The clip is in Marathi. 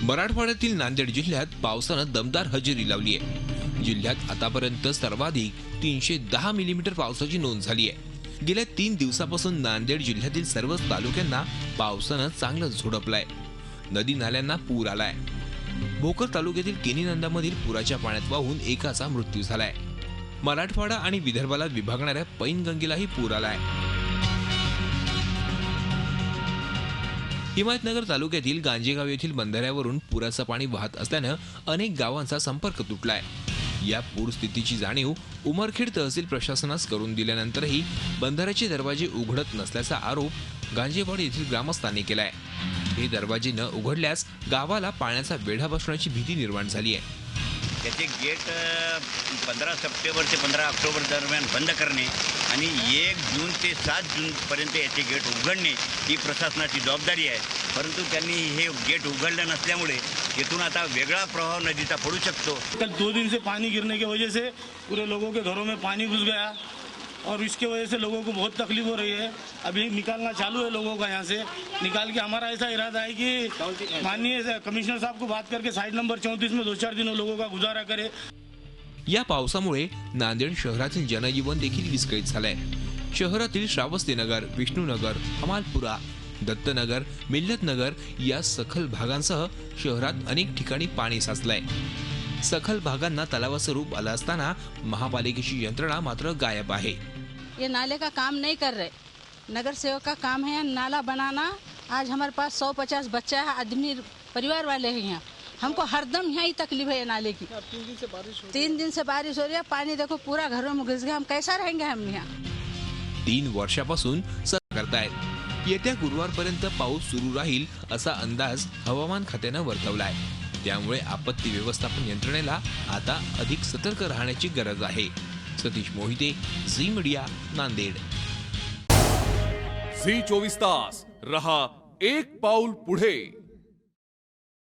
मराठवाड्यातील नांदेड जिल्ह्यात पावसानं दमदार हजेरी लावली आहे। जिल्ह्यात आतापर्यंत सर्वाधिक 310 मिलीमीटर पावसाची नोंद झाली आहे। गेल्या 3 दिवसापासून नांदेड जिल्ह्यातील सर्वच तालुक्यांना पावसानं चांगलंच झोडपलंय। नदी नाल्यांना पूर आलाय। भोकर तालुक्यातील केनीनंदामधील पुराच्या पाण्यात वाहून एकाचा मृत्यू झालाय। मराठवाडा आणि विदर्भाला विभागणाऱ्या पैनगंगेलाही पूर आलाय। हिमायतनगर तालुक्यातील गांजेगाव येथील बंधाऱ्यावरून पुराचं पाणी वाहत असल्यानं अनेक गावांचा संपर्क तुटलाय। या पूर स्थितीची जाणीव उमरखेड तहसील प्रशासनास करून दिल्यानंतरही बंधाऱ्याचे दरवाजे उघडत नसल्याचा आरोप गांजेवाडी येथील ग्रामस्थांनी केलाय। हे दरवाजे न उघडल्यास गावाला पाण्याचा वेढा बसण्याची भीती निर्माण झाली आहे। त्याचे गेट 15 सप्टेंबर ते 15 ऑक्टोबर दरम्यान बंद करणे आणि 1 जून ते 7 जूनपर्यंत याचे गेट उघडणे ही प्रशासनाची जबाबदारी आहे। परंतु त्यांनी हे गेट उघडले नसल्यामुळे येथून आता वेगळा प्रवाह नदीचा पडू शकतो। कल 2 दिन से पानी गिरने की वजह से पूरे लोगों के घरों में पानी घुस गया और इसके वजह से लोगों को बहुत तकलीफ हो रही है। अभी निकालना चालू है लोगों का, यहाँ से निकाल के हमारा ऐसा इरादा है कि माननीय कमिश्नर साहब को बात करके साइड नंबर 34 में 2-4 दिनों लोगों का गुजारा करे। या पावसामुळे नांदेड शहरातील जनजीवन देखील विस्कळीत झालंय। शहरातील श्रावस्तीनगर, विष्णुनगर, हमालपुरा, दत्तनगर, मिल्लतनगर या सखल भागांसह शहरात अनेक ठिकाणी पाणी साचलंय। सखल भागांना तलावाचं रूप आलं असताना महापालिकेची यंत्रणा मात्र गायब आहे। ये नाले का काम नहीं कर रहे, नगर सेवक का काम है नाला बनाना। आज हमारे पास 150 बच्चा है, आदमी परिवार वाले हैं यहाँ। हमको हरदम यहाँ ही तकलीफ है नाले की। 3 दिन से बारिश हो रही है, पानी देखो पूरा घरों में घुस गया। हम कैसा रहेंगे हम यहाँ? 3 वर्षापासून करतायत। येत्या गुरुवारपर्यंत पाऊस सुरू राहील असा अंदाज हवामान खात्यानं वर्तवलाय। त्यामुळे आपत्ती व्यवस्थापन यंत्रणेला आता अधिक सतर्क राहण्याची गरज आहे। Satish Mohite, Zee media, Nanded. Zee 24 तास रहा एक पाऊल पुढे।